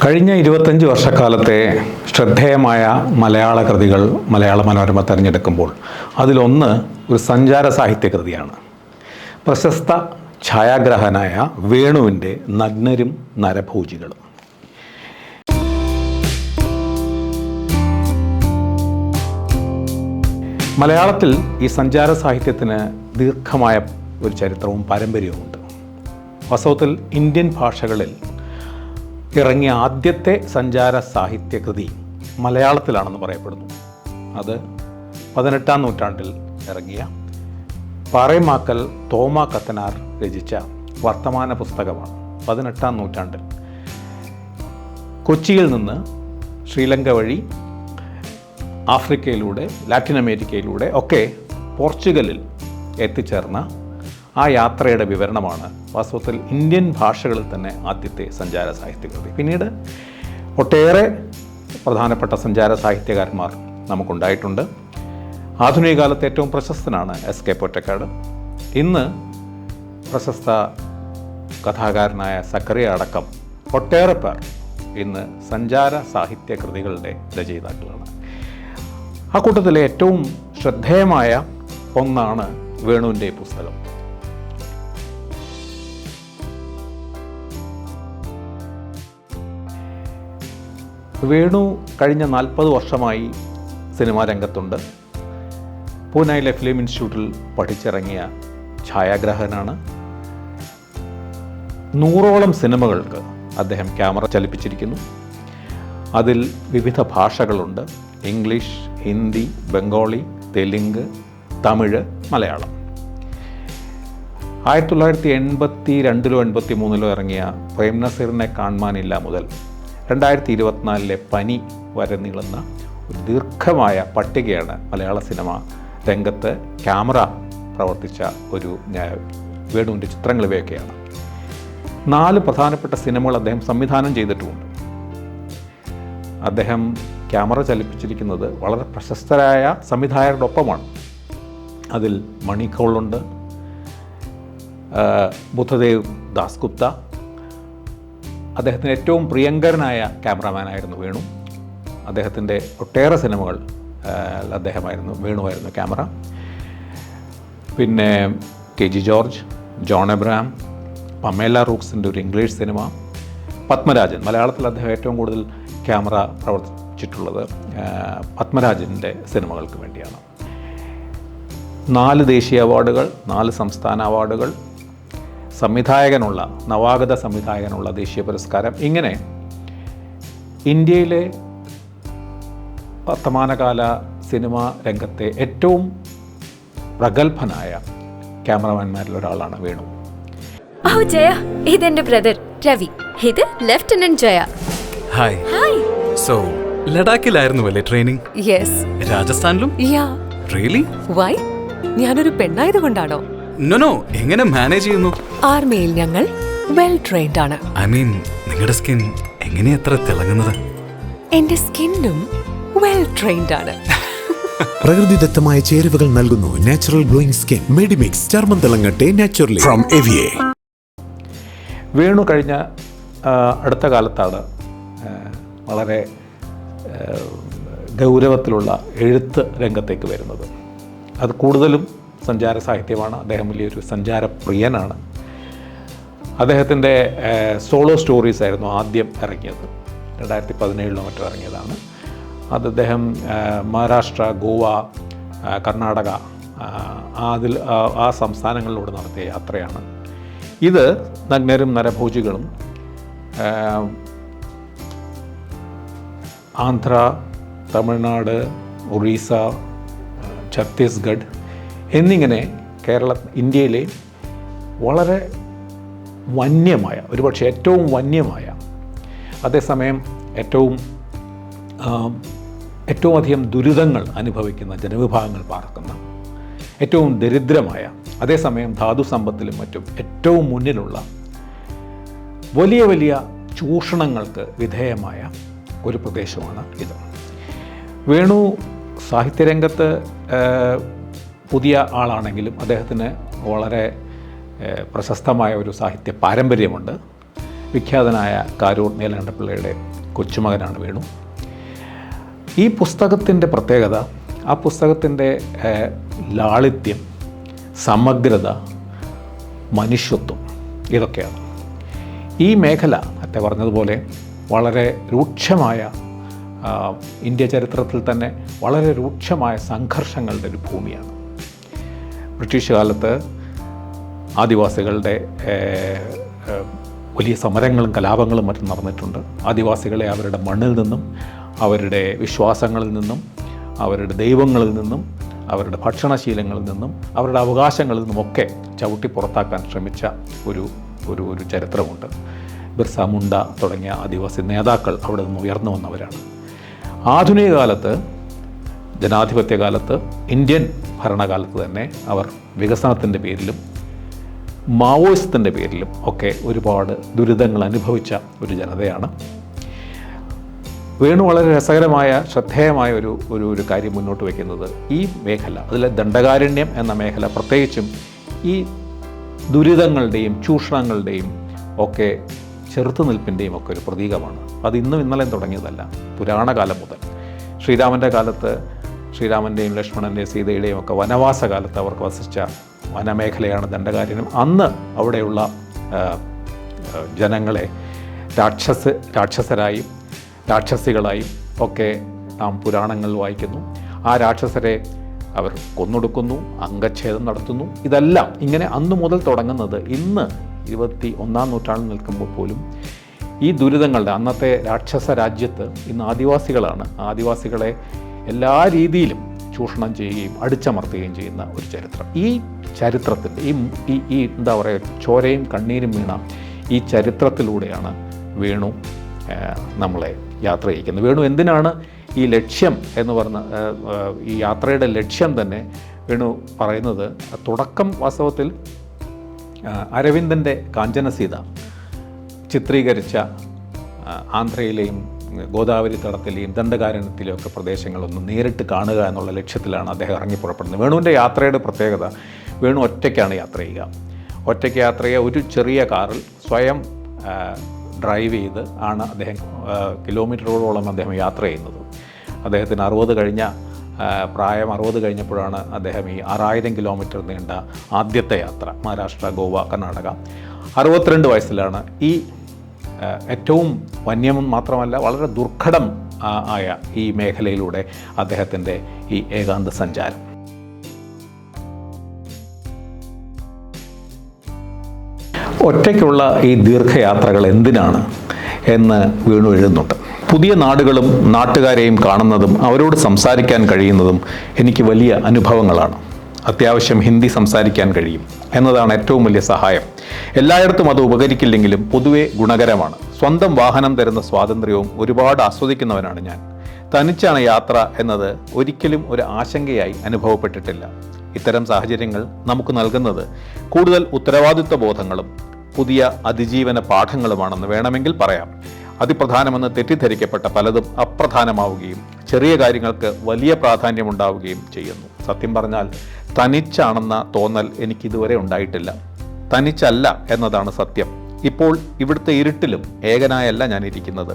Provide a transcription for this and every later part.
കഴിഞ്ഞ 25 വർഷക്കാലത്തെ ശ്രദ്ധേയമായ മലയാള കൃതികൾ മലയാള മനോരമ തിരഞ്ഞെടുക്കുമ്പോൾ അതിലൊന്ന് ഒരു സഞ്ചാര സാഹിത്യ കൃതിയാണ്. പ്രശസ്ത ഛായാഗ്രാഹകനായ വേണുവിൻ്റെ നഗ്നരും നരഭോജികളും. മലയാളത്തിൽ ഈ സഞ്ചാര സാഹിത്യത്തിന് ദീർഘമായ ഒരു ചരിത്രവും പാരമ്പര്യവുമുണ്ട്. വാസ്തവത്തിൽ ഇന്ത്യൻ ഭാഷകളിൽ ഇറങ്ങിയ ആദ്യത്തെ സഞ്ചാര സാഹിത്യകൃതി മലയാളത്തിലാണെന്ന് പറയപ്പെടുന്നു. അത് 18-ാം നൂറ്റാണ്ടിൽ ഇറങ്ങിയ പാറേമാക്കൽ തോമാ കത്തനാർ രചിച്ച വർത്തമാന പുസ്തകമാണ്. 18-ാം നൂറ്റാണ്ടിൽ കൊച്ചിയിൽ നിന്ന് ശ്രീലങ്ക വഴി ആഫ്രിക്കയിലൂടെ ലാറ്റിൻ അമേരിക്കയിലൂടെ ഒക്കെ പോർച്ചുഗലിൽ എത്തിച്ചേർന്ന ആ യാത്രയുടെ വിവരണമാണ് വാസ്തവത്തിൽ ഇന്ത്യൻ ഭാഷകളിൽ തന്നെ ആദ്യത്തെ സഞ്ചാര സാഹിത്യകൃതി. പിന്നീട് ഒട്ടേറെ പ്രധാനപ്പെട്ട സഞ്ചാര സാഹിത്യകാരന്മാർ നമുക്കുണ്ടായിട്ടുണ്ട്. ആധുനിക കാലത്ത് ഏറ്റവും പ്രശസ്തനാണ് എസ്.കെ. പൊറ്റക്കാട്. ഇന്ന് പ്രശസ്ത കഥാകാരനായ സക്കറിയ അടക്കം ഒട്ടേറെ പേർ ഇന്ന് സഞ്ചാര സാഹിത്യ കൃതികളുടെ രചയിതാക്കളാണ്. ആ കൂട്ടത്തിലെ ഏറ്റവും ശ്രദ്ധേയമായ ഒന്നാണ് വേണുവിൻ്റെ പുസ്തകം. വേണു കഴിഞ്ഞ 40 വർഷമായി സിനിമാ രംഗത്തുണ്ട്. പൂനെയിലെ ഫിലിം ഇൻസ്റ്റിറ്റ്യൂട്ടിൽ പഠിച്ചിറങ്ങിയ ഛായാഗ്രാഹകനാണ്. 100ഓളം സിനിമകൾക്ക് അദ്ദേഹം ക്യാമറ ചലിപ്പിച്ചിരിക്കുന്നു. അതിൽ വിവിധ ഭാഷകളുണ്ട്: ഇംഗ്ലീഷ്, ഹിന്ദി, ബംഗാളി, തെലുങ്ക്, തമിഴ്, മലയാളം. 1982-ലോ 83-ലോ ഇറങ്ങിയ പ്രേം നസീറിനെ കാണാനില്ല മുതൽ 2024-ലെ പനി വരെ നീളുന്ന ഒരു ദീർഘമായ പട്ടികയാണ് മലയാള സിനിമ രംഗത്ത് ക്യാമറ പ്രവർത്തിച്ച ഒരു വേണുവിൻ്റെ ചിത്രങ്ങൾ ഇവയൊക്കെയാണ്. 4 പ്രധാനപ്പെട്ട സിനിമകൾ അദ്ദേഹം സംവിധാനം ചെയ്തിട്ടുമുണ്ട്. അദ്ദേഹം ക്യാമറ ചലിപ്പിച്ചിരിക്കുന്നത് വളരെ പ്രശസ്തരായ സംവിധായകരുടെ ഒപ്പമാണ്. അതിൽ മണി കൗളുണ്ട്, ബുദ്ധദേവ് ദാസ്ഗുപ്ത. അദ്ദേഹത്തിന് ഏറ്റവും പ്രിയങ്കരനായ ക്യാമറമാനായിരുന്നു വേണു. അദ്ദേഹത്തിൻ്റെ ഒട്ടേറെ സിനിമകൾ വേണുവായിരുന്നു ക്യാമറ. പിന്നെ കെ.ജി. ജോർജ്, ജോൺ എബ്രഹാം, പമേല റൂക്സിൻ്റെ ഒരു ഇംഗ്ലീഷ് സിനിമ, പത്മരാജൻ. മലയാളത്തിൽ അദ്ദേഹം ഏറ്റവും കൂടുതൽ ക്യാമറ പ്രവർത്തിച്ചിട്ടുള്ളത് പത്മരാജൻ്റെ സിനിമകൾക്ക് വേണ്ടിയാണ്. 4 ദേശീയ അവാർഡുകൾ, 4 സംസ്ഥാന അവാർഡുകൾ, നവാഗത സംവിധായകനുള്ള ദേശീയ പുരസ്കാരം. ഇങ്ങനെ ഇന്ത്യയിലെ വർത്തമാനകാല സിനിമാ രംഗത്തെ ഏറ്റവും പ്രഗത്ഭനായ ക്യാമറമാൻമാരിൽ ഒരാളാണ് വേണു. ജയ, ഇതെന്റെ ബ്രദർ രവി. ഇത് lieutenant Jaya. Hi. Hi. So ലഡാക്കിലായിരുന്നു അല്ലേ ട്രെയിനിങ്? യെസ്. രാജസ്ഥാനിലും? യാ. റിയലി? വൈ? ഞാനൊരു പെണ്ണായതുകൊണ്ടാണോ? നോ, എങ്ങനെ മാനേജ് ചെയ്യുന്നു? ആർമിയിൽ ഞങ്ങൾ വെൽ ട്രെയിൻഡ് ആണ്. ഐ മീൻ, നിങ്ങളുടെ സ്കിൻ എങ്ങനെയാ എത്ര തിളങ്ങുന്നത്? എന്റെ സ്കിന്നും വെൽ ട്രെയിൻഡ് ആണ്. പ്രകൃതിദത്തമായ ചേരുവകൾ നൽകുന്നു നാച്ചുറൽ ഗ്ലോയിങ് സ്കിൻ. മെഡിമിക്സ്, ചർമ്മം തിളങ്ങട്ടെ നാച്ചുറലി ഫ്രം എവിയെ. വേണു കഴിഞ്ഞ അടുത്ത കാലത്താണ് വളരെ ഗൗരവത്തിലുള്ള എഴുത്ത് രംഗത്തേക്ക് വരുന്നത്. അത് കൂടുതലും സഞ്ചാര സാഹിത്യമാണ്. അദ്ദേഹം വലിയൊരു സഞ്ചാരപ്രിയനാണ്. അദ്ദേഹത്തിൻ്റെ സോളോ സ്റ്റോറീസ് ആയിരുന്നു ആദ്യം ഇറങ്ങിയത്. 2017-ലോ മറ്റോ ഇറങ്ങിയതാണ്. അത് അദ്ദേഹം മഹാരാഷ്ട്ര, ഗോവ, കർണാടക ആ സംസ്ഥാനങ്ങളിലൂടെ നടത്തിയ യാത്രയാണ്. ഇത് നഗ്നരും നരഭോജികളും ആന്ധ്ര, തമിഴ്നാട്, ഒറീസ, ഛത്തീസ്ഗഡ് എന്നിങ്ങനെ ഇന്ത്യയിലെ വളരെ വന്യമായ, ഒരുപക്ഷെ ഏറ്റവും വന്യമായ, അതേസമയം ഏറ്റവും അധികം ദുരിതങ്ങൾ അനുഭവിക്കുന്ന ജനവിഭാഗങ്ങൾ പാർക്കുന്ന, ഏറ്റവും ദരിദ്രമായ, അതേസമയം ധാതു സമ്പത്തിലും മറ്റും ഏറ്റവും മുന്നിലുള്ള, വലിയ വലിയ ചൂഷണങ്ങൾക്ക് വിധേയമായ ഒരു പ്രദേശമാണ് ഇത്. വേണു സാഹിത്യരംഗത്ത് പുതിയ ആളാണെങ്കിലും അദ്ദേഹത്തിന് വളരെ പ്രശസ്തമായ ഒരു സാഹിത്യ പാരമ്പര്യമുണ്ട്. വിഖ്യാതനായ കാരൂർ നീലകണ്ഠപിള്ളയുടെ കൊച്ചുമകനാണ് വേണു. ഈ പുസ്തകത്തിൻ്റെ പ്രത്യേകത, ആ പുസ്തകത്തിൻ്റെ ലാളിത്യം, സമഗ്രത, മനുഷ്യത്വം, ഇതൊക്കെയാണ്. ഈ മേഖല നേരത്തെ പറഞ്ഞതുപോലെ വളരെ രൂക്ഷമായ, ഇന്ത്യ ചരിത്രത്തിൽ തന്നെ വളരെ രൂക്ഷമായ സംഘർഷങ്ങളുടെ ഒരു ഭൂമിയാണ്. ബ്രിട്ടീഷ് കാലത്ത് ആദിവാസികളുടെ വലിയ സമരങ്ങളും കലാപങ്ങളും മറ്റും നടന്നിട്ടുണ്ട്. ആദിവാസികളെ അവരുടെ മണ്ണിൽ നിന്നും, അവരുടെ വിശ്വാസങ്ങളിൽ നിന്നും, അവരുടെ ദൈവങ്ങളിൽ നിന്നും, അവരുടെ ഭക്ഷണശീലങ്ങളിൽ നിന്നും, അവരുടെ അവകാശങ്ങളിൽ നിന്നുമൊക്കെ ചവിട്ടി പുറത്താക്കാൻ ശ്രമിച്ച ഒരു ഒരു ഒരു ചരിത്രമുണ്ട്. ബിർസ മുണ്ട തുടങ്ങിയ ആദിവാസി നേതാക്കൾ അവിടെ നിന്ന് ഉയർന്നു വന്നവരാണ്. ആധുനിക കാലത്ത്, ജനാധിപത്യ കാലത്ത്, ഇന്ത്യൻ ഭരണകാലത്ത് തന്നെ അവർ വികസനത്തിൻ്റെ പേരിലും മാവോയിസത്തിൻ്റെ പേരിലും ഒക്കെ ഒരുപാട് ദുരിതങ്ങൾ അനുഭവിച്ച ഒരു ജനതയാണ്. വേണു വളരെ രസകരമായ, ശ്രദ്ധേയമായ ഒരു കാര്യം മുന്നോട്ട് വയ്ക്കുന്നത്, ഈ മേഖല, അതിലെ ദണ്ഡകാരണ്യം എന്ന മേഖല പ്രത്യേകിച്ചും ഈ ദുരിതങ്ങളുടെയും ചൂഷണങ്ങളുടെയും ഒക്കെ ചെറുത്തുനിൽപ്പിൻ്റെയും ഒക്കെ ഒരു പ്രതീകമാണ്. അത് ഇന്നും ഇന്നലെയും തുടങ്ങിയതല്ല, പുരാണകാലം മുതൽ. ശ്രീരാമൻ്റെ കാലത്ത്, ശ്രീരാമൻ്റെയും ലക്ഷ്മണൻ്റെയും സീതയുടെയും ഒക്കെ വനവാസകാലത്ത് അവർക്ക് വസിച്ച വനമേഖലയാണ് ദണ്ഡകാരണ്യം. അന്ന് അവിടെയുള്ള ജനങ്ങളെ രാക്ഷസരായും രാക്ഷസികളായും ഒക്കെ നാം പുരാണങ്ങളിൽ വായിക്കുന്നു. ആ രാക്ഷസരെ അവർ കൊന്നൊടുക്കുന്നു, അംഗച്ഛേദം നടത്തുന്നു. ഇതെല്ലാം ഇങ്ങനെ അന്നു മുതൽ തുടങ്ങുന്നത് ഇന്ന് 21-ാം നൂറ്റാണ്ടിൽ നിൽക്കുമ്പോൾ പോലും ഈ ദുരിതങ്ങളുടെ, അന്നത്തെ രാക്ഷസ രാജ്യത്ത് ഇന്ന് ആദിവാസികളാണ്. ആദിവാസികളെ എല്ലാ രീതിയിലും ചൂഷണം ചെയ്യുകയും അടിച്ചമർത്തുകയും ചെയ്യുന്ന ഒരു ചരിത്രം. ഈ ചരിത്രത്തിൻ്റെ ഈ എന്താ പറയുക, ചോരയും കണ്ണീരും വീണ ഈ ചരിത്രത്തിലൂടെയാണ് വേണു നമ്മളെ യാത്ര ചെയ്യിക്കുന്നത്. വേണു എന്തിനാണ് ഈ ലക്ഷ്യം എന്ന് പറഞ്ഞ, ഈ യാത്രയുടെ ലക്ഷ്യം തന്നെ വേണു പറയുന്നത്, തുടക്കം വാസ്തവത്തിൽ അരവിന്ദൻ്റെ കാഞ്ചനസീത ചിത്രീകരിച്ച ആന്ധ്രയിലെയും ഗോദാവരി തടത്തിലെയും ദണ്ഡകാരണ്യത്തിലെയും ഒക്കെ പ്രദേശങ്ങളൊന്ന് നേരിട്ട് കാണുക എന്നുള്ള ലക്ഷ്യത്തിലാണ് അദ്ദേഹം ഇറങ്ങിപ്പുറപ്പെടുന്നത്. വേണുവിൻ്റെ യാത്രയുടെ പ്രത്യേകത, വേണു ഒറ്റയ്ക്കാണ് യാത്ര ചെയ്യുക. ഒറ്റയ്ക്ക് യാത്ര ചെയ്യുക, ഒരു ചെറിയ കാറിൽ സ്വയം ഡ്രൈവ് ചെയ്ത് ആണ് അദ്ദേഹം കിലോമീറ്ററുകളോളം അദ്ദേഹം യാത്ര ചെയ്യുന്നത്. അദ്ദേഹത്തിന് 60 കഴിഞ്ഞ പ്രായം 60 കഴിഞ്ഞപ്പോഴാണ് അദ്ദേഹം ഈ 6000 കിലോമീറ്റർ നീണ്ട ആദ്യത്തെ യാത്ര, മഹാരാഷ്ട്ര, ഗോവ, കർണാടക, 62 വയസ്സിലാണ് ഈ ഏറ്റവും വന്യം മാത്രമല്ല വളരെ ദുർഘടം ആയ ഈ മേഖലയിലൂടെ അദ്ദേഹത്തിൻ്റെ ഈ ഏകാന്ത സഞ്ചാരം. ഒറ്റയ്ക്കുള്ള ഈ ദീർഘയാത്രകൾ എന്തിനാണ് എന്ന് വേണു എഴുതുന്നുണ്ട്. പുതിയ നാടുകളും നാട്ടുകാരെയും കാണുന്നതും അവരോട് സംസാരിക്കാൻ കഴിയുന്നതും എനിക്ക് വലിയ അനുഭവങ്ങളാണ്. അത്യാവശ്യം ഹിന്ദി സംസാരിക്കാൻ കഴിയും എന്നതാണ് ഏറ്റവും വലിയ സഹായം. എല്ലായിടത്തും അത് ഉപകരിക്കില്ലെങ്കിലും പൊതുവെ ഗുണകരമാണ്. സ്വന്തം വാഹനം തരുന്ന സ്വാതന്ത്ര്യവും ഒരുപാട് ആസ്വദിക്കുന്നവനാണ് ഞാൻ. തനിച്ചാണ് യാത്ര എന്നത് ഒരിക്കലും ഒരു ആശങ്കയായി അനുഭവപ്പെട്ടിട്ടില്ല. ഇത്തരം സാഹചര്യങ്ങൾ നമുക്ക് നൽകുന്നത് കൂടുതൽ ഉത്തരവാദിത്വ ബോധങ്ങളും പുതിയ അതിജീവന പാഠങ്ങളുമാണെന്ന് വേണമെങ്കിൽ പറയാം. അതിപ്രധാനമെന്ന് തെറ്റിദ്ധരിക്കപ്പെട്ട പലതും അപ്രധാനമാവുകയും ചെറിയ കാര്യങ്ങൾക്ക് വലിയ പ്രാധാന്യമുണ്ടാവുകയും ചെയ്യുന്നു. സത്യം പറഞ്ഞാൽ തനിച്ചാണെന്ന തോന്നൽ എനിക്കിതുവരെ ഉണ്ടായിട്ടില്ല. തനിച്ചല്ല എന്നതാണ് സത്യം. ഇപ്പോൾ ഇവിടുത്തെ ഇരുട്ടിലും ഏകനായല്ല ഞാൻ ഇരിക്കുന്നത്.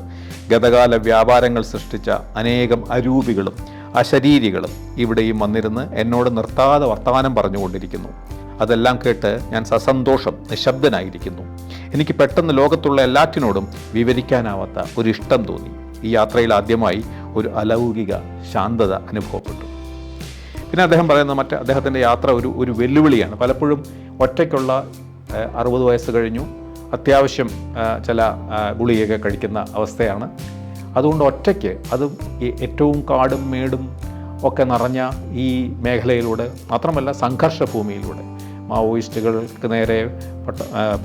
ഗതകാല വ്യാപാരങ്ങൾ സൃഷ്ടിച്ച അനേകം അരൂപികളും അശരീരികളും ഇവിടെയും വന്നിരുന്ന് എന്നോട് നിർത്താതെ വർത്തമാനം പറഞ്ഞുകൊണ്ടിരിക്കുന്നു. അതെല്ലാം കേട്ട് ഞാൻ സസന്തോഷം നിശബ്ദനായിരിക്കുന്നു. എനിക്ക് പെട്ടെന്ന് ലോകത്തുള്ള എല്ലാറ്റിനോടും വിവരിക്കാനാവാത്ത ഒരു ഇഷ്ടം തോന്നി. ഈ യാത്രയിൽ ആദ്യമായി ഒരു അലൗകിക ശാന്തത അനുഭവപ്പെട്ടു. പിന്നെ അദ്ദേഹം പറയുന്ന അദ്ദേഹത്തിൻ്റെ യാത്ര ഒരു വെല്ലുവിളിയാണ്. പലപ്പോഴും ഒറ്റയ്ക്കുള്ള 60 വയസ്സ് കഴിഞ്ഞു, അത്യാവശ്യം ചില ഗുളികയൊക്കെ കഴിക്കുന്ന അവസ്ഥയാണ്. അതുകൊണ്ട് ഒറ്റയ്ക്ക്, അതും ഏറ്റവും കാടും മേടും ഒക്കെ നിറഞ്ഞ ഈ മേഖലയിലൂടെ, മാത്രമല്ല സംഘർഷ ഭൂമിയിലൂടെ, മാവോയിസ്റ്റുകൾക്ക് നേരെ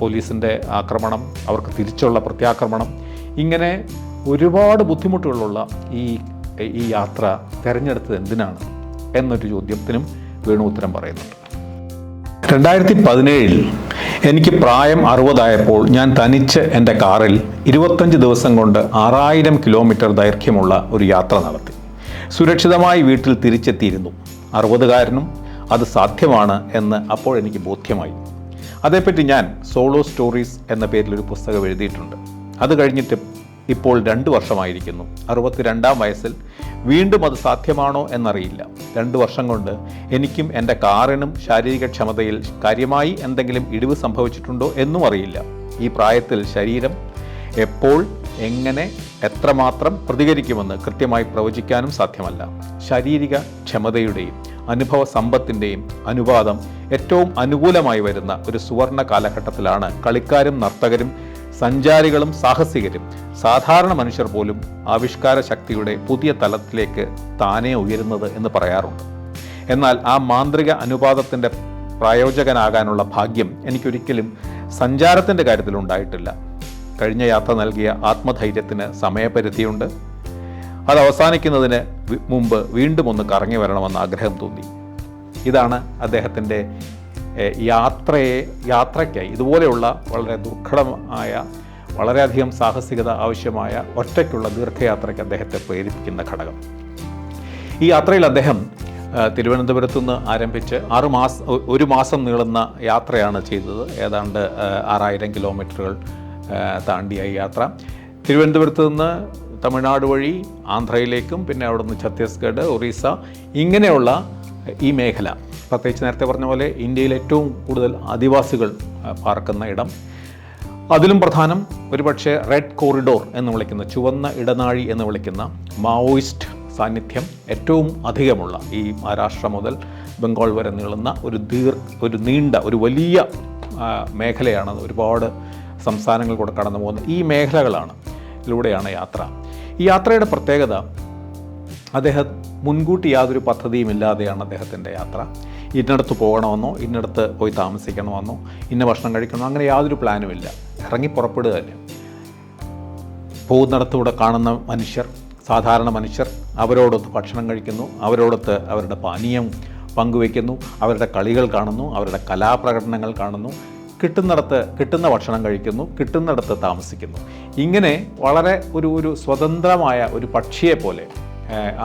പോലീസിൻ്റെ ആക്രമണം, അവർക്ക് തിരിച്ചുള്ള പ്രത്യാക്രമണം, ഇങ്ങനെ ഒരുപാട് ബുദ്ധിമുട്ടുകളുള്ള ഈ യാത്ര തിരഞ്ഞെടുത്തത് എന്തിനാണ് എന്നൊരു ചോദ്യത്തിനും വേണു ഉത്തരം പറയുന്നുണ്ട്. 2017 എനിക്ക് പ്രായം 60 ആയപ്പോൾ ഞാൻ തനിച്ച് എൻ്റെ കാറിൽ 25 ദിവസം കൊണ്ട് 6000 കിലോമീറ്റർ ദൈർഘ്യമുള്ള ഒരു യാത്ര നടത്തി. സുരക്ഷിതമായി വീട്ടിൽ തിരിച്ചെത്തിയിരുന്നു. 60-കാരനും അത് സാധ്യമാണ് എന്ന് അപ്പോൾ എനിക്ക് ബോധ്യമായി. അതേപ്പറ്റി ഞാൻ സോളോ സ്റ്റോറീസ് എന്ന പേരിലൊരു പുസ്തകം എഴുതിയിട്ടുണ്ട്. അത് കഴിഞ്ഞിട്ട് ഇപ്പോൾ 2 വർഷമായിരിക്കുന്നു. 62-ാം വയസ്സിൽ വീണ്ടും അത് സാധ്യമാണോ എന്നറിയില്ല. 2 വർഷം കൊണ്ട് എനിക്കും എൻ്റെ കാറിനും ശാരീരികക്ഷമതയിൽ കാര്യമായി എന്തെങ്കിലും ഇടിവ് സംഭവിച്ചിട്ടുണ്ടോ എന്നും അറിയില്ല. ഈ പ്രായത്തിൽ ശരീരം എപ്പോൾ, എങ്ങനെ, എത്രമാത്രം പ്രതികരിക്കുമെന്ന് കൃത്യമായി പ്രവചിക്കാനും സാധ്യമല്ല. ശാരീരിക ക്ഷമതയുടെയും അനുഭവ സമ്പത്തിൻ്റെയും അനുപാതം ഏറ്റവും അനുകൂലമായി വരുന്ന ഒരു സുവർണ കാലഘട്ടത്തിലാണ് കളിക്കാരും നർത്തകരും സഞ്ചാരികളും സാഹസികരും സാധാരണ മനുഷ്യർ പോലും ആവിഷ്കാര ശക്തിയുടെ പുതിയ തലത്തിലേക്ക് താനേ ഉയരുന്നത് എന്ന് പറയാറുണ്ട്. എന്നാൽ ആ മാന്ത്രിക അനുപാതത്തിൻ്റെ പ്രായോജകനാകാനുള്ള ഭാഗ്യം എനിക്കൊരിക്കലും സഞ്ചാരത്തിൻ്റെ കാര്യത്തിൽ ഉണ്ടായിട്ടില്ല. കഴിഞ്ഞ യാത്ര നൽകിയ ആത്മധൈര്യത്തിന് സമയപരിധിയുണ്ട്. അത് അവസാനിക്കുന്നതിന് മുമ്പ് വീണ്ടും ഒന്ന് കറങ്ങി വരണമെന്ന് ആഗ്രഹം തോന്നി. ഇതാണ് അദ്ദേഹത്തിൻ്റെ യാത്രയ്ക്കായി ഇതുപോലെയുള്ള വളരെ ദുർഘടമായ, വളരെയധികം സാഹസികത ആവശ്യമായ ഒറ്റയ്ക്കുള്ള ദീർഘയാത്രയ്ക്ക് അദ്ദേഹത്തെ പ്രേരിപ്പിക്കുന്ന ഘടകം. ഈ യാത്രയിൽ അദ്ദേഹം തിരുവനന്തപുരത്തു നിന്ന് ആരംഭിച്ച് 1 മാസം നീളുന്ന യാത്രയാണ് ചെയ്തത്. ഏതാണ്ട് 6000 കിലോമീറ്ററുകൾ താണ്ടിയ യാത്ര. തിരുവനന്തപുരത്ത് നിന്ന് തമിഴ്നാട് വഴി ആന്ധ്രയിലേക്കും പിന്നെ അവിടെ നിന്ന് ഛത്തീസ്ഗഡ്, ഒറീസ, ഇങ്ങനെയുള്ള ഈ മേഖല, പ്രത്യേകിച്ച് നേരത്തെ പറഞ്ഞ പോലെ ഇന്ത്യയിൽ ഏറ്റവും കൂടുതൽ ആദിവാസികൾ പാർക്കുന്ന ഇടം, അതിലും പ്രധാനം ഒരുപക്ഷെ റെഡ് കോറിഡോർ എന്ന് വിളിക്കുന്ന, ചുവന്ന ഇടനാഴി എന്ന് വിളിക്കുന്ന മാവോയിസ്റ്റ് സാന്നിധ്യം ഏറ്റവും അധികമുള്ള ഈ മഹാരാഷ്ട്ര മുതൽ ബംഗാൾ വരെ നീളുന്ന ഒരു വലിയ മേഖലയാണ്. ഒരുപാട് സംസ്ഥാനങ്ങൾ കൂടെ കടന്നു പോകുന്ന ഈ മേഖലയിലൂടെയാണ് യാത്ര. ഈ യാത്രയുടെ പ്രത്യേകത, അദ്ദേഹം മുൻകൂട്ടി യാതൊരു പദ്ധതിയും ഇല്ലാതെയാണ് അദ്ദേഹത്തിൻ്റെ യാത്ര. ഇന്നടത്ത് പോകണമെന്നോ, ഇന്നടത്ത് പോയി താമസിക്കണമെന്നോ, ഇന്ന ഭക്ഷണം കഴിക്കണമെന്നോ അങ്ങനെ യാതൊരു പ്ലാനുമില്ല. ഇറങ്ങി പുറപ്പെടുക തന്നെ. പോകുന്നിടത്തൂടെ കാണുന്ന മനുഷ്യർ, സാധാരണ മനുഷ്യർ, അവരോടൊത്ത് ഭക്ഷണം കഴിക്കുന്നു, അവരോടൊത്ത് അവരുടെ പാനീയം പങ്കുവയ്ക്കുന്നു, അവരുടെ കളികൾ കാണുന്നു, അവരുടെ കലാപ്രകടനങ്ങൾ കാണുന്നു, കിട്ടുന്ന ഭക്ഷണം കഴിക്കുന്നു, കിട്ടുന്നിടത്ത് താമസിക്കുന്നു. ഇങ്ങനെ വളരെ ഒരു സ്വതന്ത്രമായ ഒരു പക്ഷിയെ പോലെ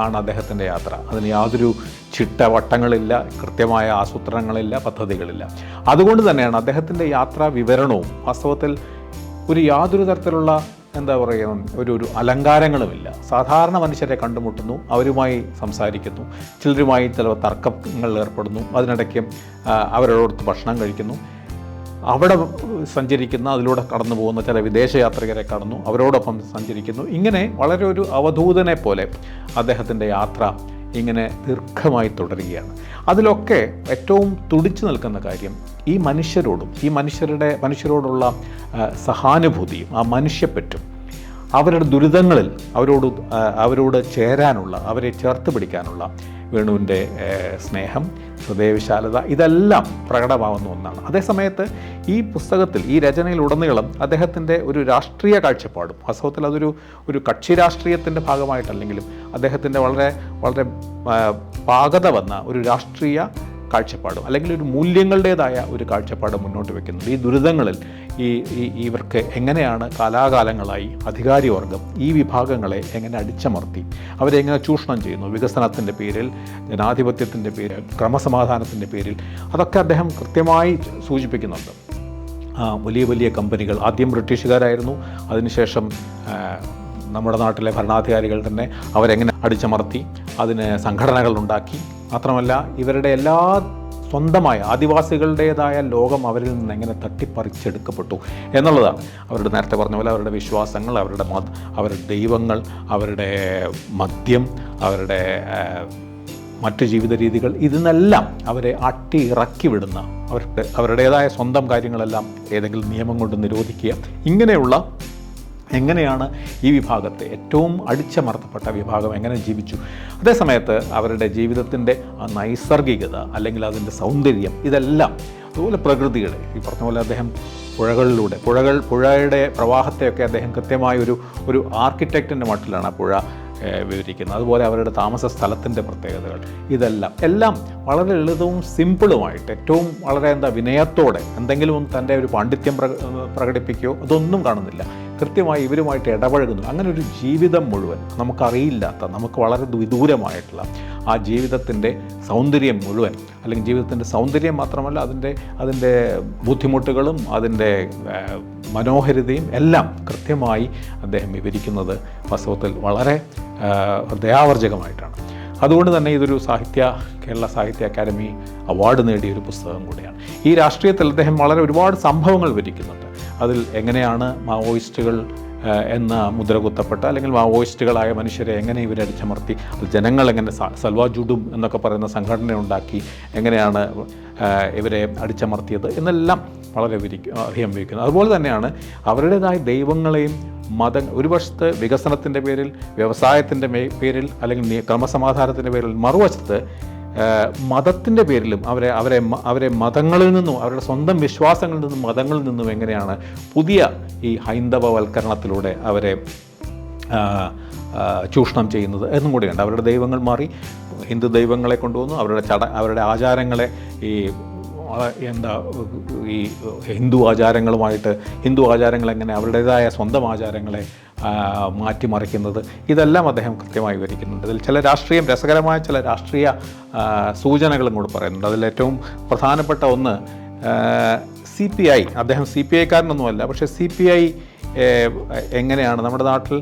ആണ് അദ്ദേഹത്തിൻ്റെ യാത്ര. അതിന് യാതൊരു ചിട്ടവട്ടങ്ങളില്ല, കൃത്യമായ ആസൂത്രണങ്ങളില്ല, പദ്ധതികളില്ല. അതുകൊണ്ട് തന്നെയാണ് അദ്ദേഹത്തിൻ്റെ യാത്രാ വിവരണവും വാസ്തവത്തിൽ യാതൊരു തരത്തിലുള്ള ഒരു അലങ്കാരങ്ങളുമില്ല. സാധാരണ മനുഷ്യരെ കണ്ടുമുട്ടുന്നു, അവരുമായി സംസാരിക്കുന്നു, ചിലരുമായി ചില തർക്കങ്ങളിൽ ഏർപ്പെടുന്നു, അതിനിടയ്ക്ക് അവരോടൊത്ത് ഭക്ഷണം കഴിക്കുന്നു, അവിടെ സഞ്ചരിക്കുന്ന, അതിലൂടെ കടന്നു പോകുന്ന ചില വിദേശ യാത്രികരെ കാണുന്നു, അവരോടൊപ്പം സഞ്ചരിക്കുന്നു. ഇങ്ങനെ വളരെ ഒരു അവധൂതനെ പോലെ അദ്ദേഹത്തിൻ്റെ യാത്ര ഇങ്ങനെ ദീർഘമായി തുടരുകയാണ്. അതിലൊക്കെ ഏറ്റവും തുടിച്ചു നിൽക്കുന്ന കാര്യം ഈ മനുഷ്യരോടും, ഈ മനുഷ്യരോടുള്ള സഹാനുഭൂതിയും ആ മനുഷ്യപ്പറ്റും, അവരുടെ ദുരിതങ്ങളിൽ അവരോട് ചേരാനുള്ള, അവരെ ചേർത്ത് പിടിക്കാനുള്ള വേണുവിൻ്റെ സ്നേഹം, ഹൃദയവിശാലത, ഇതെല്ലാം പ്രകടമാവുന്ന ഒന്നാണ്. അതേസമയത്ത് ഈ പുസ്തകത്തിൽ, ഈ രചനയിലുടനീളം അദ്ദേഹത്തിൻ്റെ ഒരു രാഷ്ട്രീയ കാഴ്ചപ്പാടും, വാസ്തവത്തിൽ ഒരു കക്ഷി രാഷ്ട്രീയത്തിൻ്റെ ഭാഗമായിട്ടല്ലെങ്കിലും അദ്ദേഹത്തിൻ്റെ വളരെ വളരെ പാകത വന്ന ഒരു രാഷ്ട്രീയ കാഴ്ചപ്പാടും അല്ലെങ്കിൽ ഒരു മൂല്യങ്ങളുടേതായ ഒരു കാഴ്ചപ്പാട് മുന്നോട്ട് വയ്ക്കുന്നുണ്ട്. ഈ ദുരിതങ്ങളിൽ ഇവർക്ക് എങ്ങനെയാണ് കാലാകാലങ്ങളായി അധികാരിവർഗം ഈ വിഭാഗങ്ങളെ എങ്ങനെ അടിച്ചമർത്തി, അവരെങ്ങനെ ചൂഷണം ചെയ്യുന്നു, വികസനത്തിൻ്റെ പേരിൽ, ജനാധിപത്യത്തിൻ്റെ പേരിൽ, ക്രമസമാധാനത്തിൻ്റെ പേരിൽ, അതൊക്കെ അദ്ദേഹം കൃത്യമായി സൂചിപ്പിക്കുന്നുണ്ട്. വലിയ വലിയ കമ്പനികൾ ആദ്യം ബ്രിട്ടീഷുകാരായിരുന്നു, അതിനുശേഷം നമ്മുടെ നാട്ടിലെ ഭരണാധികാരികൾ തന്നെ അവരെങ്ങനെ അടിച്ചമർത്തി, അതിന് സംഘടനകൾ ഉണ്ടാക്കി. മാത്രമല്ല ഇവരുടെ എല്ലാ സ്വന്തമായ ആദിവാസികളുടേതായ ലോകം അവരിൽ നിന്ന് എങ്ങനെ തട്ടിപ്പറിച്ചെടുക്കപ്പെട്ടു എന്നുള്ളതാണ്. അവരുടെ നേരത്തെ പറഞ്ഞ പോലെ അവരുടെ വിശ്വാസങ്ങൾ, അവരുടെ ദൈവങ്ങൾ, അവരുടെ മദ്യം, അവരുടെ മറ്റ് ജീവിത രീതികൾ, ഇതിനെല്ലാം അവരെ ഇറക്കി വിടുന്ന, അവരുടേതായ സ്വന്തം കാര്യങ്ങളെല്ലാം ഏതെങ്കിലും നിയമം കൊണ്ട് നിരോധിക്കുക. ഇങ്ങനെയുള്ള എങ്ങനെയാണ് ഈ വിഭാഗത്തെ, ഏറ്റവും അടിച്ചമർത്തപ്പെട്ട വിഭാഗം എങ്ങനെ ജീവിച്ചു, അതേസമയത്ത് അവരുടെ ജീവിതത്തിൻ്റെ ആ നൈസർഗികത അല്ലെങ്കിൽ അതിൻ്റെ സൗന്ദര്യം, ഇതെല്ലാം അതുപോലെ പ്രകൃതിയുടെ, ഈ പറഞ്ഞ പോലെ അദ്ദേഹം പുഴകളിലൂടെ പുഴയുടെ പ്രവാഹത്തെയൊക്കെ അദ്ദേഹം കൃത്യമായ ഒരു ആർക്കിടെക്റ്റിൻ്റെ മട്ടിലാണ് ആ പുഴ വിവരിക്കുന്നത്. അതുപോലെ അവരുടെ താമസ സ്ഥലത്തിൻ്റെ പ്രത്യേകതകൾ, എല്ലാം വളരെ ലളിതവും സിമ്പിളുമായിട്ട്, ഏറ്റവും വളരെ വിനയത്തോടെ, എന്തെങ്കിലും തൻ്റെ ഒരു പാണ്ഡിത്യം പ്രകടിപ്പിക്കുകയോ അതൊന്നും കാണുന്നില്ല, കൃത്യമായി ഇവരുമായിട്ട് ഇടപഴകുന്നു. അങ്ങനെ ഒരു ജീവിതം മുഴുവൻ നമുക്കറിയില്ലാത്ത, നമുക്ക് വളരെ വിദൂരമായിട്ടുള്ള ആ ജീവിതത്തിൻ്റെ സൗന്ദര്യം മുഴുവൻ, അല്ലെങ്കിൽ ജീവിതത്തിൻ്റെ സൗന്ദര്യം മാത്രമല്ല അതിൻ്റെ ബുദ്ധിമുട്ടുകളും അതിൻ്റെ മനോഹരിതയും എല്ലാം കൃത്യമായി അദ്ദേഹം വിവരിക്കുന്നത് വാസ്തവത്തിൽ വളരെ ഹൃദയാവർജകമായിട്ടാണ്. അതുകൊണ്ട് തന്നെ ഇതൊരു കേരള സാഹിത്യ അക്കാദമി അവാർഡ് നേടിയൊരു പുസ്തകം കൂടിയാണ്. ഈ രാഷ്ട്രീയത്തിൽ അദ്ദേഹം ഒരുപാട് സംഭവങ്ങൾ വിവരിക്കുന്നുണ്ട്. അതിൽ എങ്ങനെയാണ് മാവോയിസ്റ്റുകൾ എന്ന മുദ്രകുത്തപ്പെട്ട, അല്ലെങ്കിൽ മാവോയിസ്റ്റുകളായ മനുഷ്യരെ എങ്ങനെ ഇവരെ അടിച്ചമർത്തി, ജനങ്ങൾ എങ്ങനെ സൽവാജുഡും എന്നൊക്കെ പറയുന്ന സംഘടന ഉണ്ടാക്കി എങ്ങനെയാണ് ഇവരെ അടിച്ചമർത്തിയത് എന്നെല്ലാം വളരെ അധികം വിവരിക്കുന്നത്. അതുപോലെ തന്നെയാണ് അവരുടേതായ ദൈവങ്ങളെയും ഒരു വശത്ത് വികസനത്തിൻ്റെ പേരിൽ, വ്യവസായത്തിൻ്റെ പേരിൽ, അല്ലെങ്കിൽ ക്രമസമാധാനത്തിൻ്റെ പേരിൽ, മറുവശത്ത് മതത്തിൻ്റെ പേരിലും അവരെ മതങ്ങളിൽ നിന്നും, അവരുടെ സ്വന്തം വിശ്വാസങ്ങളിൽ നിന്നും മതങ്ങളിൽ നിന്നും എങ്ങനെയാണ് പുതിയ ഈ ഹൈന്ദവവൽക്കരണത്തിലൂടെ അവരെ ചൂഷണം ചെയ്യുന്നത് എന്നും കൂടിയുണ്ട്. അവരുടെ ദൈവങ്ങൾ മാറി ഹിന്ദു ദൈവങ്ങളെ കൊണ്ടുവന്നു, അവരുടെ ആചാരങ്ങളെ ഈ ഹിന്ദു ആചാരങ്ങൾ എങ്ങനെ അവരുടേതായ സ്വന്തം ആചാരങ്ങളെ മാറ്റിമറിക്കുന്നത്, ഇതെല്ലാം അദ്ദേഹം കൃത്യമായി വിവരിക്കുന്നുണ്ട്. ഇതിൽ രസകരമായ ചില രാഷ്ട്രീയ സൂചനകളും കൂടി പറയുന്നുണ്ട്. അതിലേറ്റവും പ്രധാനപ്പെട്ട ഒന്ന് CPI, അദ്ദേഹം CPIക്കാരനൊന്നുമല്ല, പക്ഷേ CPI എങ്ങനെയാണ് നമ്മുടെ നാട്ടിൽ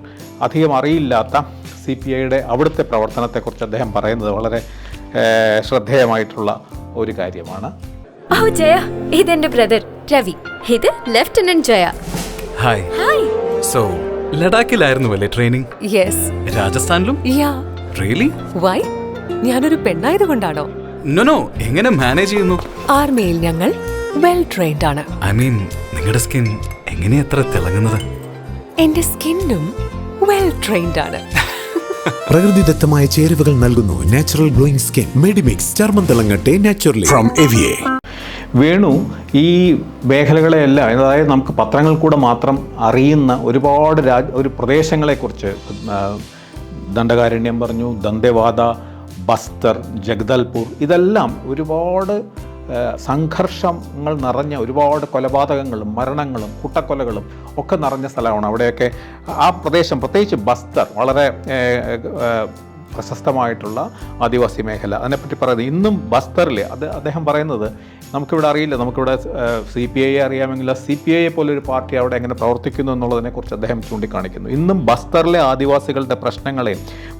അധികം അറിയില്ലാത്ത CPIയുടെ അവിടുത്തെ പ്രവർത്തനത്തെക്കുറിച്ച് അദ്ദേഹം പറയുന്നത് വളരെ ശ്രദ്ധേയമായിട്ടുള്ള ഒരു കാര്യമാണ്. ഓ ജയ, ഇതെന്റെ ബ്രദർ രവി. ഇത് ലെഫ്റ്റനന്റ് ജയ. ഹായ്. സോ ലഡാക്കിലായിരുന്നു അല്ലേ ട്രെയിനിങ്? യെസ്. രാജസ്ഥാനിലും? യാ. റിയലി? വൈ? ഞാനൊരു പെണ്ണായതുകൊണ്ടാണോ? നോ, എങ്ങനെ മാനേജ് ചെയ്യുന്നു? ആർമിയിൽ ഞങ്ങൾ വെൽ ട്രെയിൻഡ് ആണ്. ഐ മീൻ, നിങ്ങളുടെ സ്കിൻ എങ്ങനെയാ അത്ര തിളങ്ങുന്നത്? എന്റെ സ്കിന്നും വെൽ ട്രെയിൻഡ് ആണ്. പ്രകൃതിദത്തമായ ചേരുവകൾ നൽകുന്നു നാച്ചുറൽ ഗ്ലോയിങ് സ്കിൻ. മെഡിമിക്സ്, ചർമ്മം തിളങ്ങട്ടെ നാച്ചുറലി ഫ്രം എവിയെ. വേണു ഈ മേഖലകളെയെല്ലാം, അതായത് നമുക്ക് പത്രങ്ങൾ കൂടെ മാത്രം അറിയുന്ന ഒരുപാട് ഒരു പ്രദേശങ്ങളെക്കുറിച്ച്, ദണ്ഡകാരണ്യം പറഞ്ഞു, ദന്തേവാദ, ബസ്തർ, ജഗദൽപൂർ, ഇതെല്ലാം ഒരുപാട് സംഘർഷങ്ങൾ നിറഞ്ഞ, ഒരുപാട് കൊലപാതകങ്ങളും മരണങ്ങളും കൂട്ടക്കൊലകളും ഒക്കെ നിറഞ്ഞ സ്ഥലമാണ്. അവിടെയൊക്കെ ആ പ്രദേശം, പ്രത്യേകിച്ച് ബസ്തർ, വളരെ പ്രശസ്തമായിട്ടുള്ള ആദിവാസി മേഖല. അതിനെപ്പറ്റി പറയുന്നത് ഇന്നും ബസ്തറിൽ അദ്ദേഹം പറയുന്നത് നമുക്കിവിടെ അറിയില്ല. നമുക്കിവിടെ CPI അറിയാമെങ്കിൽ CPI പോലൊരു പാർട്ടി അവിടെ എങ്ങനെ പ്രവർത്തിക്കുന്നു എന്നുള്ളതിനെക്കുറിച്ച് അദ്ദേഹം ചൂണ്ടിക്കാണിക്കുന്നു. ഇന്നും ബസ്തറിലെ ആദിവാസികളുടെ പ്രശ്നങ്ങളെ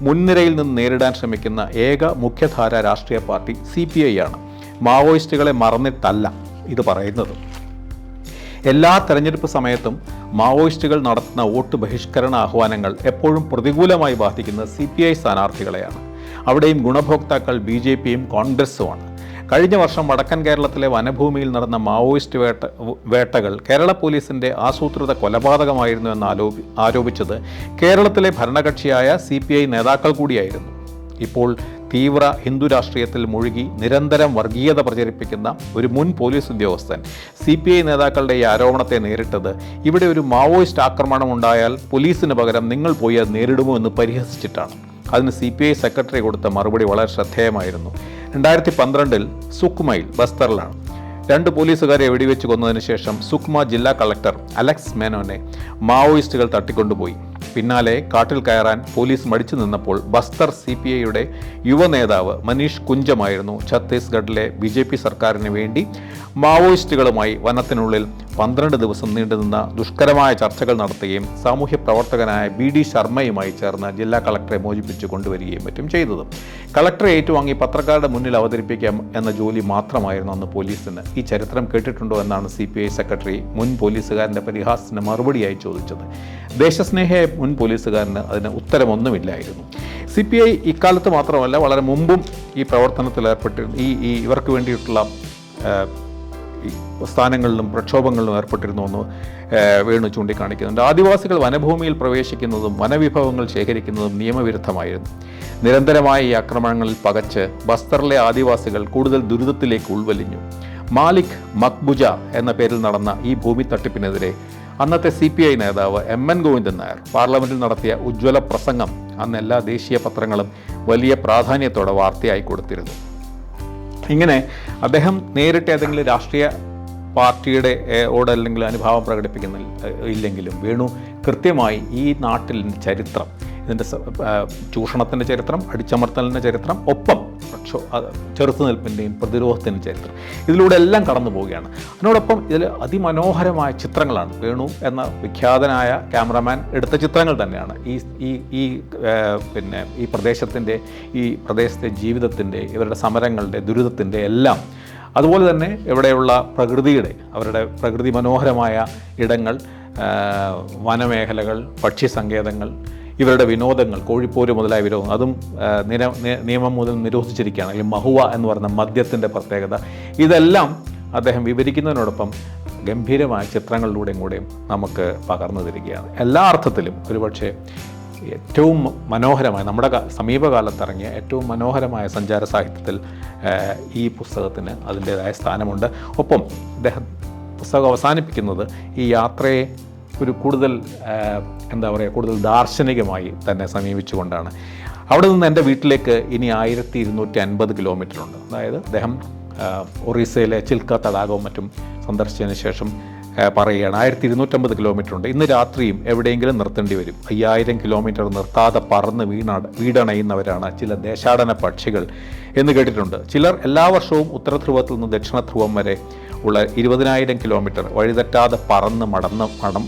മുൻനിരയിൽ നിന്ന് നേരിടാൻ ശ്രമിക്കുന്ന ഏക മുഖ്യധാര രാഷ്ട്രീയ പാർട്ടി CPI ആണ്. മാവോയിസ്റ്റുകളെ മറന്നിട്ടല്ല ഇത് പറയുന്നത്. എല്ലാ തെരഞ്ഞെടുപ്പ് സമയത്തും മാവോയിസ്റ്റുകൾ നടത്തുന്ന വോട്ട് ബഹിഷ്കരണ ആഹ്വാനങ്ങൾ എപ്പോഴും പ്രതികൂലമായി ബാധിക്കുന്നത് CPI സ്ഥാനാർത്ഥികളെയാണ്. അവിടെയും ഗുണഭോക്താക്കൾ BJPയും കോൺഗ്രസുമാണ്. കഴിഞ്ഞ വർഷം വടക്കൻ കേരളത്തിലെ വനഭൂമിയിൽ നടന്ന മാവോയിസ്റ്റ് വേട്ടകൾ കേരള പോലീസിൻ്റെ ആസൂത്രിത കൊലപാതകമായിരുന്നു എന്ന് ആരോപിച്ചത് കേരളത്തിലെ ഭരണകക്ഷിയായ CPI നേതാക്കൾ കൂടിയായിരുന്നു. ഇപ്പോൾ തീവ്ര ഹിന്ദു രാഷ്ട്രീയത്തിൽ മുഴുകി നിരന്തരം വർഗീയത പ്രചരിപ്പിക്കുന്ന ഒരു മുൻ പോലീസ് ഉദ്യോഗസ്ഥൻ CPI നേതാക്കളുടെ ഈ ആരോപണത്തെ നേരിട്ടത് ഇവിടെ ഒരു മാവോയിസ്റ്റ് ആക്രമണം ഉണ്ടായാൽ പോലീസിന് പകരം നിങ്ങൾ പോയി അത് നേരിടുമോ എന്ന് പരിഹസിച്ചിട്ടാണ്. അതിന് CPI സെക്രട്ടറി കൊടുത്ത മറുപടി വളരെ ശ്രദ്ധേയമായിരുന്നു. 2012 സുക്മയിൽ, ബസ്തറിലാണ്, 2 പോലീസുകാരെ വെടിവെച്ച് കൊന്നതിന് ശേഷം സുക്മ ജില്ലാ കളക്ടർ അലക്സ് മേനോനെ മാവോയിസ്റ്റുകൾ തട്ടിക്കൊണ്ടുപോയി. പിന്നാലെ കാട്ടിൽ കയറാൻ പോലീസ് മടിച്ചു നിന്നപ്പോൾ ബസ്തർ CPIയുടെ യുവ നേതാവ് മനീഷ് കുഞ്ചമായിരുന്നു ഛത്തീസ്ഗഡിലെ BJP സർക്കാരിന് വേണ്ടി മാവോയിസ്റ്റുകളുമായി വനത്തിനുള്ളിൽ 12 ദിവസം നീണ്ടുനിന്ന ദുഷ്കരമായ ചർച്ചകൾ നടത്തുകയും സാമൂഹ്യ പ്രവർത്തകനായ BD ശർമ്മയുമായി ചേർന്ന് ജില്ലാ കളക്ടറെ മോചിപ്പിച്ചു കൊണ്ടുവരികയും മറ്റും ചെയ്തത്. കളക്ടറെ ഏറ്റുവാങ്ങി പത്രക്കാരുടെ മുന്നിൽ അവതരിപ്പിക്കാം എന്ന ജോലി മാത്രമായിരുന്നു അന്ന് പോലീസിന്. ഈ ചരിത്രം കേട്ടിട്ടുണ്ടോ എന്നാണ് CPI സെക്രട്ടറി മുൻ പോലീസുകാരൻ്റെ പരിഹാസത്തിന് മറുപടിയായി ചോദിച്ചത്. ദേശസ്നേഹിയായ മുൻ പോലീസുകാരന് അതിന് ഉത്തരമൊന്നുമില്ലായിരുന്നു. CPI ഇക്കാലത്ത് മാത്രമല്ല വളരെ മുമ്പും ഈ പ്രവർത്തനത്തിൽ ഏർപ്പെട്ടിരുന്നു. ഇവർക്ക് വേണ്ടിയിട്ടുള്ള സ്ഥാനങ്ങളിലും പ്രക്ഷോഭങ്ങളിലും ഏർപ്പെട്ടിരുന്നുവെന്ന് വേണു ചൂണ്ടിക്കാണിക്കുന്നുണ്ട്. ആദിവാസികൾ വനഭൂമിയിൽ പ്രവേശിക്കുന്നതും വനവിഭവങ്ങൾ ശേഖരിക്കുന്നതും നിയമവിരുദ്ധമായിരുന്നു. നിരന്തരമായ ഈ ആക്രമണങ്ങളിൽ പകച്ച് ബസ്തറിലെ ആദിവാസികൾ കൂടുതൽ ദുരിതത്തിലേക്ക് ഉൾവലിഞ്ഞു. മാലിക് മക്ബുജ എന്ന പേരിൽ നടന്ന ഈ ഭൂമി തട്ടിപ്പിനെതിരെ അന്നത്തെ CPI നേതാവ് MN ഗോവിന്ദൻ നായർ പാർലമെൻറ്റിൽ നടത്തിയ ഉജ്ജ്വല പ്രസംഗം അന്ന് എല്ലാ ദേശീയ പത്രങ്ങളും വലിയ പ്രാധാന്യത്തോടെ വാർത്തയായി കൊടുത്തിരുന്നു. ഇങ്ങനെ അദ്ദേഹം നേരിട്ട് ഏതെങ്കിലും രാഷ്ട്രീയ പാർട്ടിയുടെ ഓട് അല്ലെങ്കിൽ അനുഭാവം ഇല്ലെങ്കിലും വേണു കൃത്യമായി ഈ നാട്ടിലിൻ്റെ ചരിത്രം, ഇതിൻ്റെ ചൂഷണത്തിൻ്റെ ചരിത്രം, അടിച്ചമർത്തലിൻ്റെ ചരിത്രം, ഒപ്പം ചെറുത്തുനിൽപ്പിൻ്റെയും പ്രതിരോധത്തിൻ്റെ ചരിത്രം, ഇതിലൂടെ എല്ലാം കടന്നു പോവുകയാണ്. അതിനോടൊപ്പം ഇതിൽ അതിമനോഹരമായ ചിത്രങ്ങളാണ്. വേണു എന്ന വിഖ്യാതനായ ക്യാമറമാൻ എടുത്ത ചിത്രങ്ങൾ തന്നെയാണ് ഈ പ്രദേശത്തെ ജീവിതത്തിൻ്റെ, ഇവരുടെ സമരങ്ങളുടെ, ദുരിതത്തിൻ്റെ എല്ലാം. അതുപോലെ തന്നെ ഇവിടെയുള്ള അവരുടെ പ്രകൃതി മനോഹരമായ ഇടങ്ങൾ, വനമേഖലകൾ, പക്ഷി സങ്കേതങ്ങൾ, ഇവരുടെ വിനോദങ്ങൾ, കോഴിപ്പോര് മുതലായ വിനോദം, അതും നിയമം മുതൽ നിരോധിച്ചിരിക്കുകയാണ്. അല്ലെങ്കിൽ മഹുവ എന്ന് പറയുന്ന മദ്യത്തിൻ്റെ പ്രത്യേകത, ഇതെല്ലാം അദ്ദേഹം വിവരിക്കുന്നതിനോടൊപ്പം ഗംഭീരമായ ചിത്രങ്ങളിലൂടെയും കൂടെയും നമുക്ക് പകർന്നു തരികയാണ്. എല്ലാ അർത്ഥത്തിലും ഒരുപക്ഷെ ഏറ്റവും മനോഹരമായ, നമ്മുടെ സമീപകാലത്തിറങ്ങിയ ഏറ്റവും മനോഹരമായ സഞ്ചാര സാഹിത്യത്തിൽ ഈ പുസ്തകത്തിന് അതിൻ്റേതായ സ്ഥാനമുണ്ട്. ഒപ്പം അദ്ദേഹം പുസ്തകം അവസാനിപ്പിക്കുന്നത് ഈ യാത്രയെ ഒരു കൂടുതൽ കൂടുതൽ ദാർശനികമായി തന്നെ സമീപിച്ചുകൊണ്ടാണ്. അവിടെ നിന്ന് എൻ്റെ വീട്ടിലേക്ക് ഇനി 1250 കിലോമീറ്ററുണ്ട്. അതായത് അദ്ദേഹം ഒറീസയിലെ ചിൽക്ക തടാകവും മറ്റും സന്ദർശിച്ചതിന് ശേഷം പറയുകയാണ് 1250 കിലോമീറ്ററുണ്ട്. ഇന്ന് രാത്രിയും എവിടെയെങ്കിലും നിർത്തേണ്ടി വരും. 5000 കിലോമീറ്റർ നിർത്താതെ പറന്ന് വീടണയുന്നവരാണ് ചില ദേശാടന പക്ഷികൾ എന്ന് കേട്ടിട്ടുണ്ട്. ചിലർ എല്ലാ വർഷവും ഉത്തരധ്രുവത്തിൽ നിന്ന് ദക്ഷിണധ്രുവം വരെ ഉള്ള 20,000 കിലോമീറ്റർ വഴിതെറ്റാതെ പറന്ന്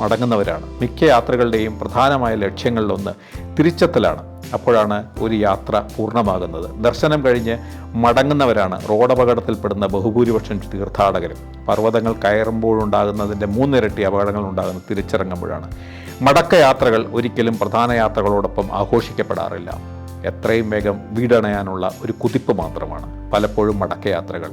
മടങ്ങുന്നവരാണ്. മിക്ക യാത്രകളുടെയും പ്രധാനമായ ലക്ഷ്യങ്ങളിലൊന്ന് തിരിച്ചെത്തലാണ്. അപ്പോഴാണ് ഒരു യാത്ര പൂർണ്ണമാകുന്നത്. ദർശനം കഴിഞ്ഞ് മടങ്ങുന്നവരാണ് റോഡപകടത്തിൽപ്പെടുന്ന ബഹുഭൂരിപക്ഷം തീർത്ഥാടകരും. പർവ്വതങ്ങൾ കയറുമ്പോഴുണ്ടാകുന്നതിൻ്റെ 3 ഇരട്ടി അപകടങ്ങൾ ഉണ്ടാകുന്നത് തിരിച്ചിറങ്ങുമ്പോഴാണ്. മടക്ക യാത്രകൾ ഒരിക്കലും പ്രധാന യാത്രകളോടൊപ്പം ആഘോഷിക്കപ്പെടാറില്ല. എത്രയും വേഗം വീടണയാനുള്ള ഒരു കുതിപ്പ് മാത്രമാണ് പലപ്പോഴും മടക്കയാത്രകൾ.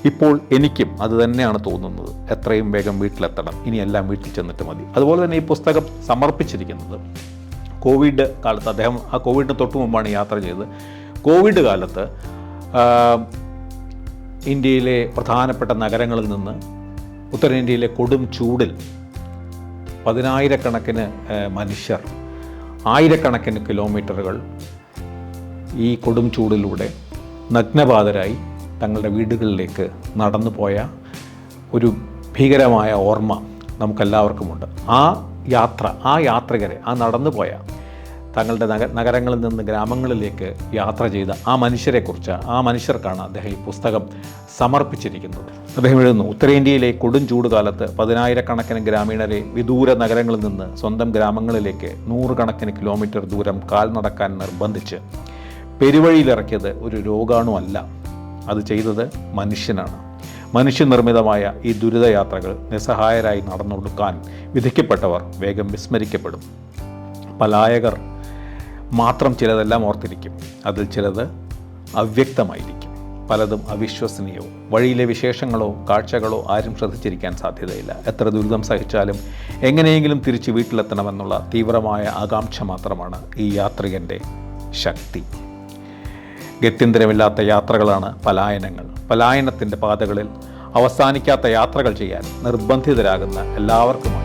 ഇപ്പോൾ എനിക്കും അത് തന്നെയാണ് തോന്നുന്നത്. എത്രയും വേഗം വീട്ടിലെത്തണം, ഇനിയെല്ലാം വീട്ടിൽ ചെന്നിട്ട് മതി. അതുപോലെ തന്നെ ഈ പുസ്തകം സമർപ്പിച്ചിരിക്കുന്നത് കോവിഡ് കാലത്ത്, അദ്ദേഹം ആ കോവിഡിന് തൊട്ട് മുമ്പാണ് യാത്ര ചെയ്തത്. കോവിഡ് കാലത്ത് ഇന്ത്യയിലെ പ്രധാനപ്പെട്ട നഗരങ്ങളിൽ നിന്ന് ഉത്തരേന്ത്യയിലെ കൊടും ചൂടിൽ 10,000-കണക്കിന് മനുഷ്യർ 1000-കണക്കിന് കിലോമീറ്ററുകൾ ഈ കൊടും ചൂടിലൂടെ നഗ്നപാതരായി തങ്ങളുടെ വീടുകളിലേക്ക് നടന്നു പോയ ഒരു ഭീകരമായ ഓർമ്മ നമുക്കെല്ലാവർക്കുമുണ്ട്. ആ യാത്രികരെ, ആ നടന്നു പോയ തങ്ങളുടെ നഗരങ്ങളിൽ നിന്ന് ഗ്രാമങ്ങളിലേക്ക് യാത്ര ചെയ്ത ആ മനുഷ്യർക്കാണ് അദ്ദേഹം ഈ പുസ്തകം സമർപ്പിച്ചിരിക്കുന്നത്. അദ്ദേഹം എഴുതുന്നു, ഉത്തരേന്ത്യയിലെ കൊടും ചൂട് കാലത്ത് 10,000-കണക്കിന് ഗ്രാമീണരെ വിദൂര നഗരങ്ങളിൽ നിന്ന് സ്വന്തം ഗ്രാമങ്ങളിലേക്ക് 100 കിലോമീറ്റർ ദൂരം കാൽ നടക്കാൻ നിർബന്ധിച്ച് പെരുവഴിയിലിറക്കിയത് ഒരു രോഗാണു അല്ല, അത് ചെയ്തത് മനുഷ്യനാണ്. മനുഷ്യനിർമ്മിതമായ ഈ ദുരിതയാത്രകൾ നിസ്സഹായരായി നടന്നൊടുക്കാൻ വിധിക്കപ്പെട്ടവർ വേഗം വിസ്മരിക്കപ്പെടും. പലായകർ മാത്രം ചിലതെല്ലാം ഓർത്തിരിക്കും. അതിൽ ചിലത് അവ്യക്തമായിരിക്കും, പലതും അവിശ്വസനീയവും. വഴിയിലെ വിശേഷങ്ങളോ കാഴ്ചകളോ ആരും ശ്രദ്ധിച്ചിരിക്കാൻ സാധ്യതയില്ല. എത്ര ദുരിതം സഹിച്ചാലും എങ്ങനെയെങ്കിലും തിരിച്ച് വീട്ടിലെത്തണമെന്നുള്ള തീവ്രമായ ആകാംക്ഷ മാത്രമാണ് ഈ യാത്രികൻ്റെ ശക്തി. ഗത്യന്തരമില്ലാത്ത യാത്രകളാണ് പലായനങ്ങൾ. പലായനത്തിൻ്റെ പാതകളിൽ അവസാനിക്കാത്ത യാത്രകൾ ചെയ്യാൻ നിർബന്ധിതരാകുന്ന എല്ലാവർക്കുമായി